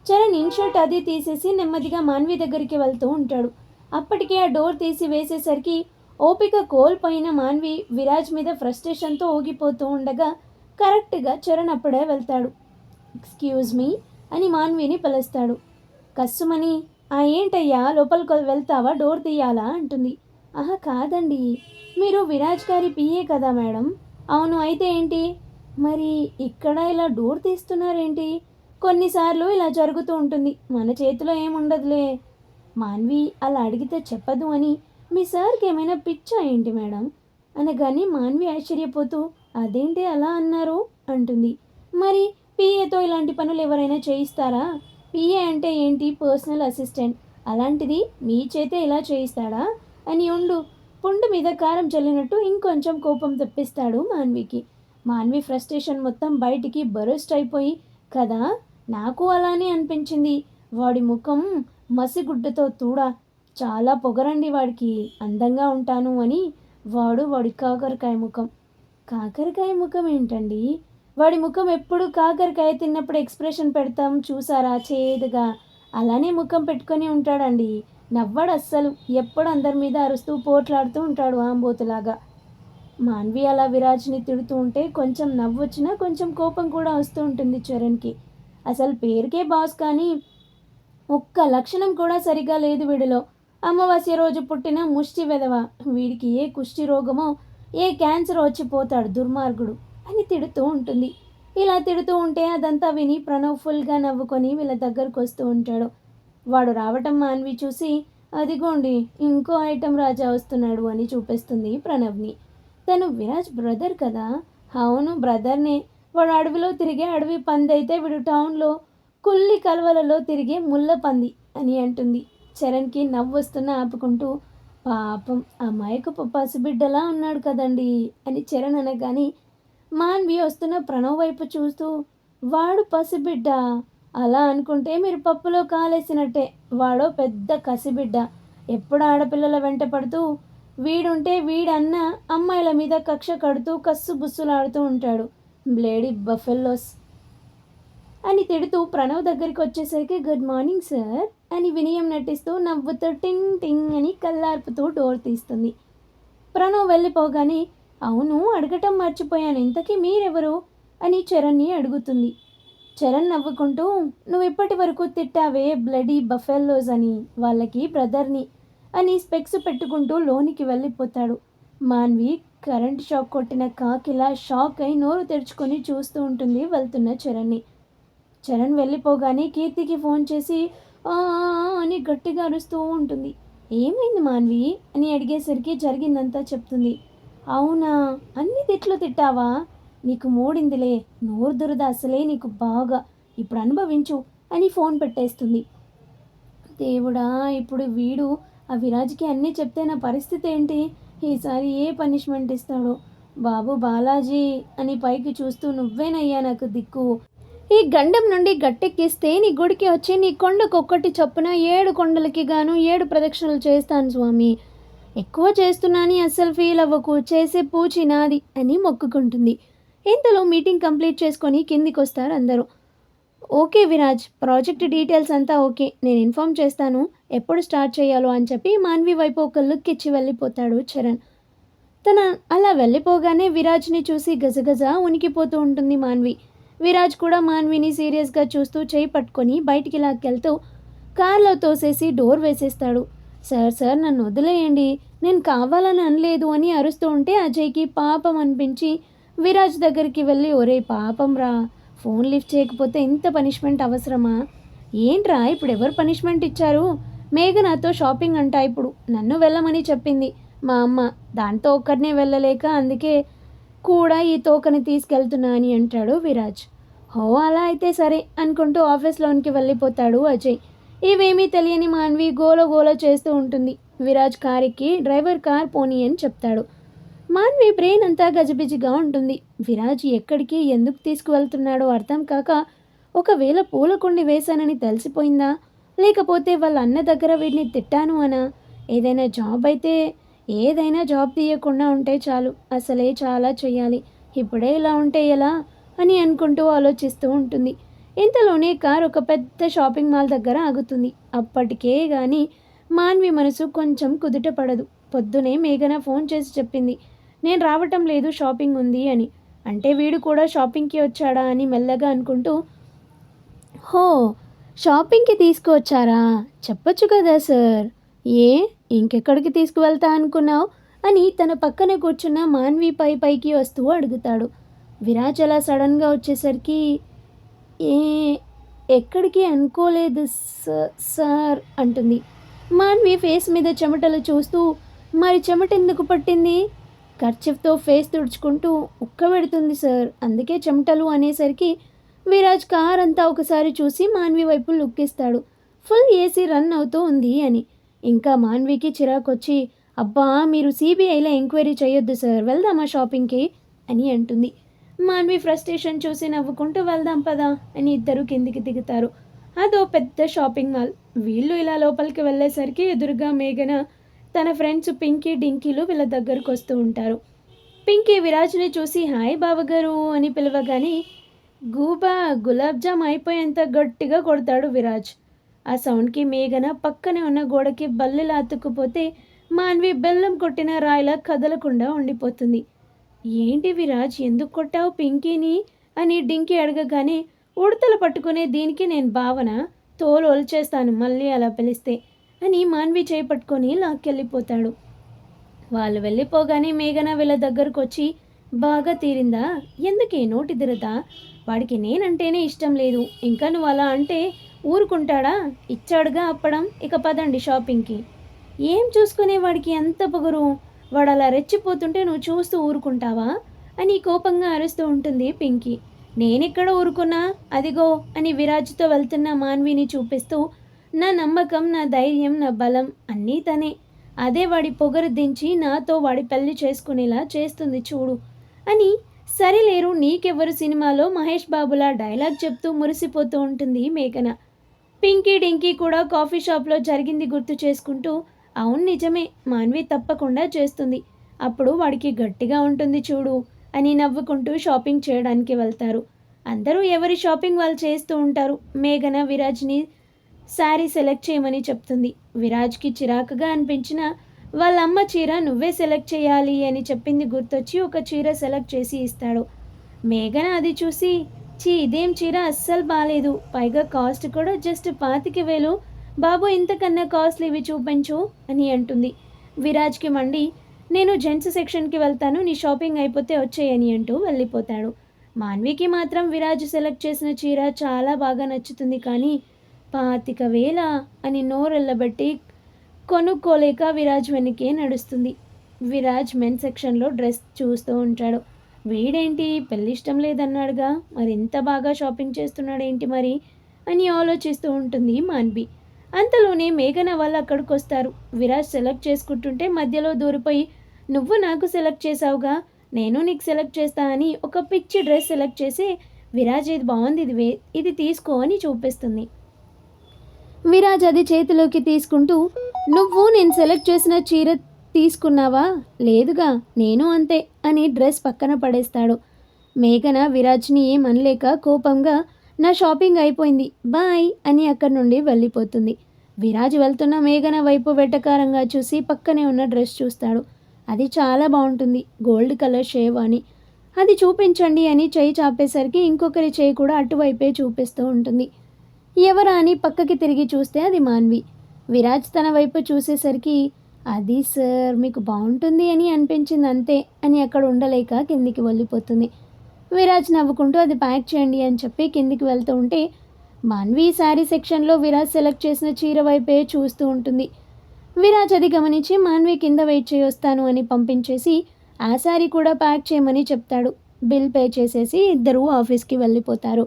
చరణ్ ఇన్షర్ట్ అది తీసేసి నెమ్మదిగా మాన్వి దగ్గరికి వెళ్తూ ఉంటాడు. అప్పటికే ఆ డోర్ తీసి వేసేసరికి ఓపిక కోల్పోయిన మాన్వి విరాజ్ మీద ఫ్రస్ట్రేషన్తో ఊగిపోతూ ఉండగా కరెక్ట్గా చరణ్ అప్పుడే వెళ్తాడు. ఎక్స్క్యూజ్ మీ అని మాన్విని పిలుస్తాడు. కస్సుమని ఏంటయ్యా లోపలికి వెళ్తావా, డోర్ తీయాలా అంటుంది. కాదండి, మీరు విరాజ్ గారి పిఏ కదా మేడం. అవును, అయితే ఏంటి? మరి ఇక్కడ ఇలా డోర్ తీస్తున్నారేంటి? కొన్నిసార్లు ఇలా జరుగుతూ ఉంటుంది, మన చేతిలో ఏముండదులే. మాన్వి అలా అడిగితే చెప్పదు అని మీ సార్కి ఏమైనా పిచ్చా ఏంటి మేడం అనగాని మాన్వి ఆశ్చర్యపోతూ అదేంటి అలా అన్నారు అంటుంది. మరి పిఏతో ఇలాంటి పనులు ఎవరైనా చేయిస్తారా? పిఏ అంటే ఏంటి, పర్సనల్ అసిస్టెంట్. అలాంటిది మీ చేతే ఇలా చేయిస్తాడా అని ఉండు పుండు మీద కారం చల్లినట్టు ఇంకొంచెం కోపం తెప్పిస్తాడు మాన్వికి. మాన్వి ఫ్రస్ట్రేషన్ మొత్తం బయటికి బరస్ట్ అయిపోయి కదా, నాకు అలానే అనిపించింది. వాడి ముఖం మసిగుడ్డతో తూడా, చాలా పొగరండి వాడికి, అందంగా ఉంటాను అని. వాడి కాకరకాయ ముఖం. కాకరకాయ ముఖం ఏంటండి? వాడి ముఖం ఎప్పుడు కాకరకాయ తిన్నప్పుడు ఎక్స్ప్రెషన్ పెడతాం చూసారా, చేదుగా, అలానే ముఖం పెట్టుకొని ఉంటాడండి. నవ్వడు అస్సలు, ఎప్పుడు అందరి మీద అరుస్తూ పోట్లాడుతూ ఉంటాడు ఆంబోతులాగా. మాన్వి అలా విరాజ్ని తిడుతూ ఉంటే కొంచెం నవ్వొచ్చినా కొంచెం కోపం కూడా వస్తూ ఉంటుంది చరణ్కి. అసలు పేరుకే బాస్ కానీ ఒక్క లక్షణం కూడా సరిగా లేదు వీడిలో. అమావాస్య రోజు పుట్టిన ముష్టి వెధవ, వీడికి ఏ కుష్టి రోగమో ఏ క్యాన్సర్ వచ్చిపోతాడు దుర్మార్గుడు అని తిడుతూ ఉంటుంది. ఇలా తిడుతూ ఉంటే అదంతా విని ప్రణవ్ ఫుల్గా నవ్వుకొని వీళ్ళ దగ్గరకు వస్తూ ఉంటాడు. వాడు రావటం మాన్వి చూసి అదిగోండి ఇంకో ఐటెం రాజా వస్తున్నాడు అని చూపిస్తుంది ప్రణవ్ని. తను విరాజ్ బ్రదర్ కదా, అవును బ్రదర్నే. వాడు అడవిలో తిరిగే అడవి పంది అయితే వీడు టౌన్లో కుల్లి కలవలలో తిరిగే ముళ్ళ పంది అని అంటుంది. చరణ్కి నవ్వొస్తున్నా ఆపుకుంటూ, పాపం అమాయకపు పసిబిడ్డలా ఉన్నాడు కదండి అని చరణ్ అనగాని మాన్వి వస్తున్న ప్రణవ్ వైపు చూస్తూ, వాడు పసిబిడ్డ అలా అనుకుంటే మీరు పప్పులో కాలేసినట్టే. వాడో పెద్ద కసిబిడ్డ. ఎప్పుడు ఆడపిల్లల వెంట పడుతూ వీడుంటే వీడన్న అమ్మాయిల మీద కక్ష కడుతూ కస్సు బుస్సులాడుతూ ఉంటాడు. బ్లేడీ బఫెల్లోస్ అని తిడుతూ ప్రణవ్ దగ్గరికి వచ్చేసరికి గుడ్ మార్నింగ్ సార్ అని వినయం నటిస్తూ నవ్వుతూ టింగ్ టింగ్ అని కల్లార్పుతూ డోర్ తీస్తుంది. ప్రణవ్ వెళ్ళిపోగానే అవును అడగటం మర్చిపోయాను, ఇంతకీ మీరెవరు అని చరణ్ని అడుగుతుంది. చరణ్ నవ్వుకుంటూ నువ్వు ఇప్పటి వరకు తిట్టావే బ్లడీ బఫెల్లోస్ అని వాళ్ళకి బ్రదర్ని అని స్పెక్స్ పెట్టుకుంటూ లోనికి వెళ్ళిపోతాడు. మాన్వి కరెంట్ షాక్ కొట్టిన కాకిలా షాక్ అయి నోరు తెరుచుకొని చూస్తూ ఉంటుంది వెళ్తున్న చరణ్ని. చరణ్ వెళ్ళిపోగానే కీర్తికి ఫోన్ చేసి "ఆ ఆ, ఆ" అని గట్టిగా అరుస్తూ ఉంటుంది. ఏమైంది మాన్వి అని అడిగేసరికి జరిగిందంతా చెప్తుంది. అవునా, అన్ని తిట్లు తిట్టావా, నీకు మూడిందిలే, నోరు దురద అసలే నీకు బాగా, ఇప్పుడు అనుభవించు అని ఫోన్ పెట్టేస్తుంది. దేవుడా, ఇప్పుడు వీడు ఆ విరాజ్కి అన్నీ చెప్తే నా పరిస్థితి ఏంటి, ఈసారి ఏ పనిష్మెంట్ ఇస్తాడో, బాబు బాలాజీ అని పైకి చూస్తూ నువ్వేనయ్యా నాకు దిక్కు, ఈ గండం నుండి గట్టెక్కిస్తే నీ గుడికి వచ్చి నీ కొండకొక్కటి చొప్పున 7 కొండలకి గాను 7 ప్రదక్షిణలు చేస్తాను స్వామి, ఎక్కువ చేస్తున్నాని అస్సలు ఫీల్ అవ్వకు, చేసే పూచి నాది అని మొక్కుకుంటుంది. ఇంతలో మీటింగ్ కంప్లీట్ చేసుకొని కిందికి వస్తారు అందరూ. ఓకే విరాజ్, ప్రాజెక్ట్ డీటెయిల్స్ అంతా ఓకే, నేను ఇన్ఫామ్ చేస్తాను ఎప్పుడు స్టార్ట్ చేయాలో అని చెప్పి మాన్వి వైపు ఒక లుక్ ఇచ్చి వెళ్ళిపోతాడు చరణ్. తన అలా వెళ్ళిపోగానే విరాజ్ని చూసి గజగజ ఉనికిపోతూ ఉంటుంది మాన్వి. విరాజ్ కూడా మాన్విని సీరియస్గా చూస్తూ చేయి పట్టుకొని బయటికి లాక్కెళ్తూ కార్లో తోసేసి డోర్ వేసేస్తాడు. సార్ సార్ నన్ను వదిలేయండి, నేను కావాలని అనలేదు అని అరుస్తూ ఉంటే అజయ్కి పాపం అనిపించి విరాజ్ దగ్గరికి వెళ్ళి ఒరే పాపం రా, ఫోన్ లిఫ్ట్ చేయకపోతే ఇంత పనిష్మెంట్ అవసరమా, ఏంట్రా ఇప్పుడు ఎవరు పనిష్మెంట్ ఇచ్చారు, మేఘ నాతో షాపింగ్ అంటా ఇప్పుడు నన్ను వెళ్ళమని చెప్పింది మా అమ్మ, దాంతో ఒక్కరినే వెళ్ళలేక అందుకే కూడా ఈ తోకని తీసుకెళ్తున్నా అని అంటాడు విరాజ్. హో అలా అయితే సరే అనుకుంటూ ఆఫీస్లోనికి వెళ్ళిపోతాడు అజయ్. ఇవేమీ తెలియని మాన్వి గోల గోల చేస్తూ ఉంటుంది. విరాజ్ కారుకి డ్రైవర్ కార్ పోనీ అని చెప్తాడు. మాన్వి బ్రెయిన్ అంతా గజిబిజిగా ఉంటుంది. విరాజ్ ఎక్కడికి ఎందుకు తీసుకువెళ్తున్నాడో అర్థం కాక, ఒకవేళ పూలకుండి వేశానని తెలిసిపోయిందా, లేకపోతే వాళ్ళ అన్న దగ్గర వీడిని తిట్టాను అనా, ఏదైనా జాబ్ అయితే ఏదైనా జాబ్ తీయకుండా ఉంటే చాలు, అసలే చాలా చెయ్యాలి, ఇప్పుడే ఇలా ఉంటే ఎలా అని అనుకుంటూ ఆలోచిస్తూ ఉంటుంది. ఇంతలోనే కార్ ఒక పెద్ద షాపింగ్ మాల్ దగ్గర ఆగుతుంది. అప్పటికే కానీ మాన్వి మనసు కొంచెం కుదుట పడదు. పొద్దునే మేఘన ఫోన్ చేసి చెప్పింది నేను రావటం లేదు షాపింగ్ ఉంది అని. అంటే వీడు కూడా షాపింగ్కి వచ్చాడా అని మెల్లగా అనుకుంటూ హో షాపింగ్కి తీసుకువచ్చారా, చెప్పొచ్చు కదా సార్, ఏ ఇంకెక్కడికి తీసుకువెళ్తా అనుకున్నావు అని తన పక్కన కూర్చున్న మాన్వి పైకి వస్తూ అడుగుతాడు. విరాజ్ అలా సడన్గా వచ్చేసరికి ఏ ఎక్కడికి అనుకోలేదు సార్ అంటుంది. మాన్వి ఫేస్ మీద చెమటలు చూస్తూ మరి చెమట ఎందుకు పట్టింది, కర్చిఫ్తో ఫేస్ తుడుచుకుంటూ ఉక్కబెడుతుంది సార్, అందుకే చెమటలు అనేసరికి విరాజ్ కార్ అంతా ఒకసారి చూసి మాన్వి వైపు లుక్కిస్తాడు. ఫుల్ ఏసీ రన్ అవుతూ ఉంది అని. ఇంకా మాన్వికి చిరాకొచ్చి అబ్బా మీరు సిబిఐలో ఎంక్వైరీ చేయొద్దు సార్, వెళ్దామా షాపింగ్కి అని అంటుంది. మాన్వి ఫ్రస్ట్రేషన్ చూసి నవ్వుకుంటూ వెళ్దాం పదా అని ఇద్దరు కిందికి దిగుతారు. అదో పెద్ద షాపింగ్ మాల్. వీళ్ళు ఇలా లోపలికి వెళ్ళేసరికి ఎదురుగా మేఘన తన ఫ్రెండ్స్ పింకీ డింకీలు వీళ్ళ దగ్గరకు వస్తూ ఉంటారు. పింకీ విరాజ్ని చూసి హాయ్ బావగారు అని పిలవగానే గూబా గులాబ్ జామ్ అయిపోయేంత గట్టిగా కొడతాడు విరాజ్. ఆ సౌండ్కి మేఘన పక్కనే ఉన్న గోడకి బల్లెలా అతుక్కుపోతే మాన్వి బెల్లం కొట్టిన రాయిలా కదలకుండా ఉండిపోతుంది. ఏంటి విరాజ్ ఎందుకు కొట్టావు పింకీని అని డింకీ అడగగానే ఉడతలు పట్టుకునే దీనికి నేను భావన, తోలు ఒలిచేస్తాను మళ్ళీ అలా పిలిస్తే అని మాన్వి చేయి పట్టుకొని లాక్కెళ్ళిపోతాడు. వాళ్ళు వెళ్ళిపోగానే మేఘన వీళ్ళ దగ్గరకు వచ్చి బాగా తీరిందా, ఎందుకే నోటి దిరత, వాడికి నేనంటేనే ఇష్టం లేదు, ఇంకా నువ్వు అలా అంటే ఊరుకుంటాడా, ఇచ్చాడుగా అప్పడం, ఇక పదండి షాపింగ్కి. ఏం చూసుకునే వాడికి ఎంత పొగరు, వాడు అలా రెచ్చిపోతుంటే నువ్వు చూస్తూ ఊరుకుంటావా, అని కోపంగా అరుస్తూ ఉంటుంది పింకీ. నేనెక్కడ ఊరుకున్నా, అదిగో అని విరాజ్తో వెళ్తున్న మాన్విని చూపిస్తూ, నా నమ్మకం, నా ధైర్యం, నా బలం అన్నీ తనే. అదే వాడి పొగరు దించి నాతో వాడి పెళ్లి చేసుకునేలా చేస్తుంది చూడు అని సరిలేరు నీకెవ్వరు సినిమాలో మహేష్ బాబులా డైలాగ్ చెప్తూ మురిసిపోతూ ఉంటుంది మేఘన. పింకీ డింకీ కూడా కాఫీ షాప్లో జరిగింది గుర్తు చేసుకుంటూ, అవును నిజమే, మాన్వి తప్పకుండా చేస్తుంది, అప్పుడు వాడికి గట్టిగా ఉంటుంది చూడు అని నవ్వుకుంటూ షాపింగ్ చేయడానికి వెళ్తారు. అందరూ ఎవరి షాపింగ్ వాళ్ళు చేస్తూ ఉంటారు. మేఘన విరాజ్ని శారీ సెలెక్ట్ చేయమని చెప్తుంది. విరాజ్కి చిరాకుగా అనిపించిన వాళ్ళ అమ్మ చీర నువ్వే సెలెక్ట్ చేయాలి అని చెప్పింది గుర్తొచ్చి ఒక చీర సెలెక్ట్ చేసి ఇస్తాడు. మేఘన అది చూసి, చీ ఇదేం చీర, అస్సలు బాలేదు, పైగా కాస్ట్ కూడా జస్ట్ 25,000, బాబు ఇంతకన్నా కాస్ట్లీ ఇవి చూపించు అని అంటుంది. విరాజ్కి మండి, నేను జెంట్స్ సెక్షన్కి వెళ్తాను, నీ షాపింగ్ అయిపోతే వచ్చేయని అంటూ వెళ్ళిపోతాడు. మాన్వికి మాత్రం విరాజ్ సెలెక్ట్ చేసిన చీర చాలా బాగా నచ్చుతుంది, కానీ 25,000 అని నోరెళ్ళబెట్టి కొనుక్కోలేక విరాజ్ వెనకే నడుస్తుంది. విరాజ్ మెన్ సెక్షన్లో డ్రెస్ చూస్తూ ఉంటాడు. వీడేంటి పెళ్ళి ఇష్టం లేదన్నాడుగా, మరి ఇంత బాగా షాపింగ్ చేస్తున్నాడేంటి మరి అని ఆలోచిస్తూ ఉంటుంది మాన్వి. అంతలోనే మేఘన వాళ్ళు అక్కడికి వస్తారు. విరాజ్ సెలెక్ట్ చేసుకుంటుంటే మధ్యలో దూరిపోయి, నువ్వు నాకు సెలెక్ట్ చేసావుగా, నేను నీకు సెలెక్ట్ చేస్తా అని ఒక పిచ్చి డ్రెస్ సెలెక్ట్ చేసి, విరాజ్ ఇది బాగుంది, ఇది తీసుకో అని చూపిస్తుంది. విరాజ్ అది చేతిలోకి తీసుకుంటూ, నువ్వు నేను సెలెక్ట్ చేసిన చీర తీసుకున్నావా, లేదుగా, నేను అంతే అని డ్రెస్ పక్కన పడేస్తాడు. మేఘన విరాజ్ని ఏమనలేక కోపంగా, నా షాపింగ్ అయిపోయింది, బాయ్ అని అక్కడి నుండి వెళ్ళిపోతుంది. విరాజ్ వెళ్తున్న మేఘన వైపు వెటకారంగా చూసి పక్కనే ఉన్న డ్రెస్ చూస్తాడు. అది చాలా బాగుంటుంది, గోల్డ్ కలర్ షేర్వాణి, అది చూపించండి అని చేయి చాపేసరికి ఇంకొకరి చేయి కూడా అటువైపే చూపిస్తూ ఉంటుంది. ఎవరా అని పక్కకి తిరిగి చూస్తే అది మాన్వి. విరాజ్ తన వైపు చూసేసరికి, అది సార్ మీకు బాగుంటుంది అని అనిపించింది అంతే అని అక్కడ ఉండలేక కిందికి వెళ్ళిపోతుంది. విరాజ్ నవ్వుకుంటూ అది ప్యాక్ చేయండి అని చెప్పి కిందికి వెళ్తూ ఉంటే, మాన్వి శారీ సెక్షన్లో విరాజ్ సెలెక్ట్ చేసిన చీర వైపే చూస్తూ ఉంటుంది. విరాజ్ అది గమనించి మాన్వి కింద వెయిట్ చేయొస్తాను అని పంపించేసి ఆ శారీ కూడా ప్యాక్ చేయమని చెప్తాడు. బిల్ పే చేసేసి ఇద్దరూ ఆఫీస్కి వెళ్ళిపోతారు.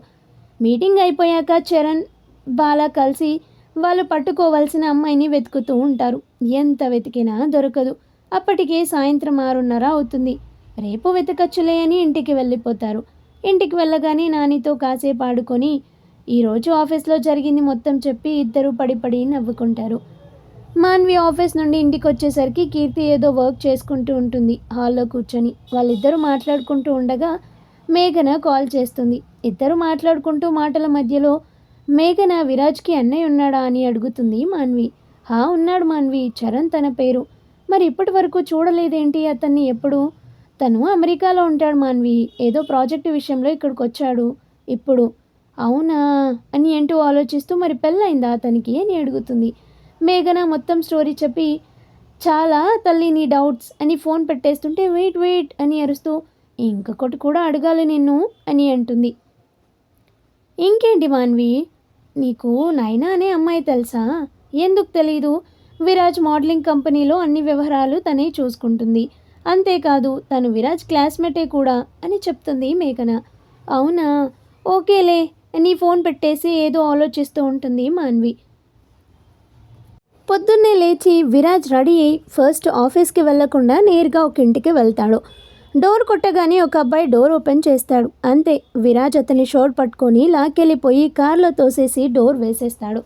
మీటింగ్ అయిపోయాక చరణ్, బాల కలిసి వాళ్ళు పట్టుకోవాల్సిన అమ్మాయిని వెతుకుతూ ఉంటారు. ఎంత వెతికినా దొరకదు. అప్పటికే సాయంత్రం 6:30 అవుతుంది. రేపు వెతకచ్చులే అని ఇంటికి వెళ్ళిపోతారు. ఇంటికి వెళ్ళగానే నానితో కాసేపు ఆడుకొని ఈరోజు ఆఫీస్లో జరిగింది మొత్తం చెప్పి ఇద్దరు పడి నవ్వుకుంటారు. మాన్వి ఆఫీస్ నుండి ఇంటికి వచ్చేసరికి కీర్తి ఏదో వర్క్ చేసుకుంటూ ఉంటుంది హాల్లో కూర్చొని. వాళ్ళిద్దరూ మాట్లాడుకుంటూ ఉండగా మేఘన కాల్ చేస్తుంది. ఇద్దరు మాట్లాడుకుంటూ మాటల మధ్యలో మేఘన విరాజ్కి అన్నయ్య ఉన్నాడా అని అడుగుతుంది మాన్వి. హా ఉన్నాడు మాన్వి, చరణ్ తన పేరు. మరి ఇప్పటి వరకు చూడలేదేంటి అతన్ని ఎప్పుడు? తను అమెరికాలో ఉంటాడు మాన్వి, ఏదో ప్రాజెక్టు విషయంలో ఇక్కడికి వచ్చాడు ఇప్పుడు. అవునా అని అంటూ ఆలోచిస్తూ, మరి పెళ్ళయిందా అతనికి అని అడుగుతుంది. మేఘన మొత్తం స్టోరీ చెప్పి, చాలా తల్లి నీ డౌట్స్ అని ఫోన్ పెట్టేస్తుంటే వెయిట్ అని అరుస్తూ, ఇంకొకటి కూడా అడగాలి నిన్ను అని అంటుంది. ఇంకేంటి మాన్వి, నీకు నైనా అనే అమ్మాయి తెలుసా? ఎందుకు తెలీదు? విరాజ్ మోడలింగ్ కంపెనీలో అన్ని వ్యవహారాలు తనే చూసుకుంటుంది, అంతేకాదు తను విరాజ్ క్లాస్మేటే కూడా అని చెప్తుంది మేఘన. అవునా, ఓకేలే అని ఫోన్ పెట్టేసి ఏదో ఆలోచిస్తూ ఉంటుంది మాన్వి. పొద్దున్నే లేచి విరాజ్ రెడీ అయి ఫస్ట్ ఆఫీస్కి వెళ్లకుండా నేరుగా ఒక ఇంటికి వెళ్తాడు. డోర్ కొట్టగానే ఒక అబ్బాయి డోర్ ఓపెన్ చేస్తాడు. అంతే, విరాజ్ అతని షోట్ పట్టుకొని లాక్కెళ్ళిపోయి కార్లో తోసేసి డోర్ వేసేస్తాడు.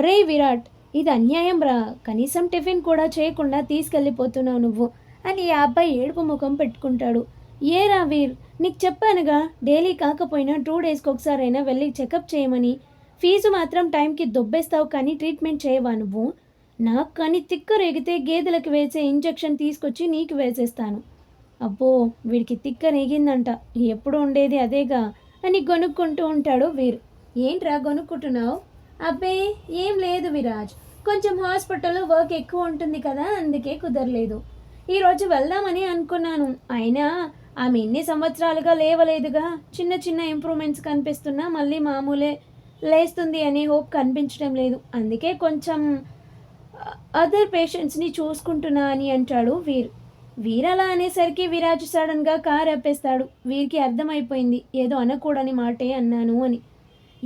రే విరాట్, ఇది అన్యాయం రా, కనీసం టిఫిన్ కూడా చేయకుండా తీసుకెళ్ళిపోతున్నావు నువ్వు అని ఆ అబ్బాయి ఏడుపు ముఖం పెట్టుకుంటాడు. ఏ రా వీర్, నీకు చెప్పానుగా డైలీ కాకపోయినా 2 డేస్కి ఒకసారైనా వెళ్ళి చెకప్ చేయమని. ఫీజు మాత్రం టైంకి దొబ్బేస్తావు కానీ ట్రీట్మెంట్ చేయవా నువ్వు? నాకు కానీ తిక్క రేగితే గేదెలకు వేసే ఇంజెక్షన్ తీసుకొచ్చి నీకు వేసేస్తాను. అబ్బో, వీడికి తిక్క రేగిందంట, ఎప్పుడు ఉండేది అదేగా అని గొనుక్కుంటూ ఉంటాడు వీర్. ఏంట్రా గొనుక్కుంటున్నావు? అబ్బే ఏం లేదు విరాజ్, కొంచెం హాస్పిటల్లో వర్క్ ఎక్కువ ఉంటుంది కదా, అందుకే కుదరలేదు. ఈరోజు వెళ్దామని అనుకున్నాను, అయినా ఆమె ఎన్ని సంవత్సరాలుగా లేవలేదుగా, చిన్న ఇంప్రూవ్మెంట్స్ కనిపిస్తున్నా మళ్ళీ మామూలే లేస్తుంది అనే హోప్ కనిపించడం లేదు, అందుకే కొంచెం అదర్ పేషెంట్స్ని చూసుకుంటున్నా అని అంటాడు వీర్. వీర్ అలా అనేసరికి విరాజ్ సడన్గా కార్ ఆపేస్తాడు. వీరికి అర్థమైపోయింది ఏదో అనకూడని మాటే అన్నాను అని.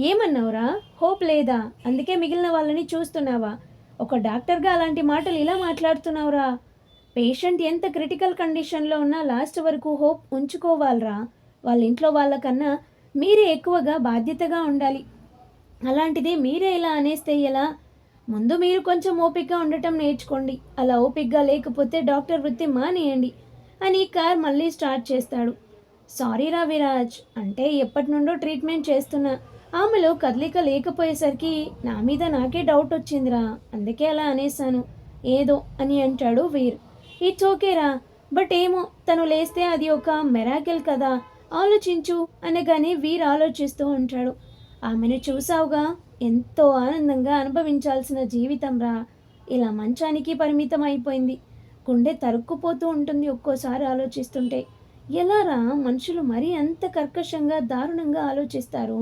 ఏమన్నావురా? హోప్ లేదా? అందుకే మిగిలిన వాళ్ళని చూస్తున్నావా? ఒక డాక్టర్గా అలాంటి మాటలు ఇలా మాట్లాడుతున్నావురా? పేషెంట్ ఎంత క్రిటికల్ కండిషన్లో ఉన్నా లాస్ట్ వరకు హోప్ ఉంచుకోవాలరా. వాళ్ళ ఇంట్లో వాళ్ళకన్నా మీరే ఎక్కువగా బాధ్యతగా ఉండాలి. అలాంటిది మీరే ఇలా అనేస్తే ఎలా? ముందు మీరు కొంచెం ఓపికగా ఉండటం నేర్చుకోండి. అలా ఓపికగా లేకపోతే డాక్టర్ వృత్తి మానేయండి అని కార్ మళ్ళీ స్టార్ట్ చేస్తాడు. సారీరా విరాజ్, అంటే ఎప్పటి నుండో ట్రీట్మెంట్ చేస్తున్నా. ఆమెలో కదలిక లేకపోయేసరికి నా మీద నాకే డౌట్ వచ్చిందిరా. అందుకే అలా అనేసాను ఏదో అని అంటాడు వీర్. ఇట్స్ ఓకేరా, బట్ ఏమో తను లేస్తే అది ఒక మెరాకిల్ కదా, ఆలోచించు అనగానే వీర్ ఆలోచిస్తూ ఉంటాడు. ఆమెను చూసావుగా, ఎంతో ఆనందంగా అనుభవించాల్సిన జీవితం రా ఇలా మంచానికి పరిమితం అయిపోయింది. గుండె తరుక్కుపోతూ ఉంటుంది ఒక్కోసారి ఆలోచిస్తుంటే. ఎలా రా మనుషులు మరీ అంత కర్కశంగా దారుణంగా ఆలోచిస్తారు?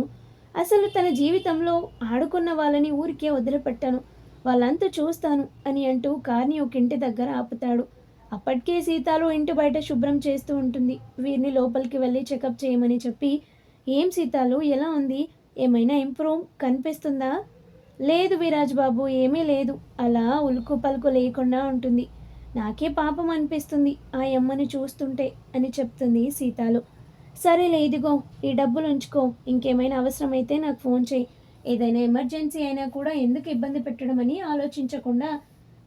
అసలు తన జీవితంలో ఆడుకున్న వాళ్ళని ఊరికే వదిలిపెట్టాను, వాళ్ళంతా చూస్తాను అని అంటూ కార్ని ఒక ఇంటి దగ్గర ఆపుతాడు. అప్పటికే సీతాలు ఇంటి బయట శుభ్రం చేస్తూ ఉంటుంది. వీరిని లోపలికి వెళ్ళి చెకప్ చేయమని చెప్పి, ఏం సీతాలు ఎలా ఉంది, ఏమైనా ఇంప్రూవ్ కనిపిస్తుందా? లేదు విరాజ్ బాబు, ఏమీ లేదు, అలా ఉలుకు పలుకు లేకుండా ఉంటుంది. నాకే పాపం అనిపిస్తుంది ఆ అమ్మని చూస్తుంటే అని చెప్తుంది సీతాలు. సరేలే, ఇదిగో ఈ డబ్బులు ఉంచుకో, ఇంకేమైనా అవసరమైతే నాకు ఫోన్ చేయి. ఏదైనా ఎమర్జెన్సీ అయినా కూడా ఎందుకు ఇబ్బంది పెట్టడం అని ఆలోచించకుండా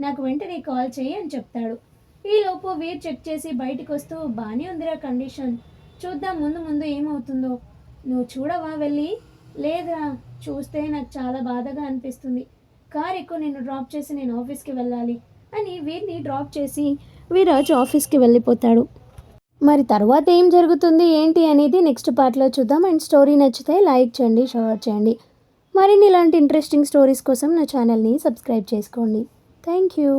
నాకు వెంటనే కాల్ చేయి అని చెప్తాడు. ఈలోపు వీర్ చెక్ చేసి బయటికి వస్తూ, బాగానే ఉందిరా కండిషన్, చూద్దాం ముందు ముందు ఏమవుతుందో. నువ్వు చూడవా వెళ్ళి? లేదురా, చూస్తే నాకు చాలా బాధగా అనిపిస్తుంది. కార్ ఎక్కువ నిన్ను డ్రాప్ చేసి నేను ఆఫీస్కి వెళ్ళాలి అని వీరిని డ్రాప్ చేసి విరాజ్ ఆఫీస్కి వెళ్ళిపోతాడు. మరి తర్వాత ఏం జరుగుతుంది ఏంటి అనేది నెక్స్ట్ పార్ట్లో చూద్దాం. అండ్ స్టోరీ నచ్చితే లైక్ చేయండి, షేర్ చేయండి. మరిన్ని ఇలాంటి ఇంట్రెస్టింగ్ స్టోరీస్ కోసం నా ఛానల్ని సబ్స్క్రైబ్ చేసుకోండి. Thank you.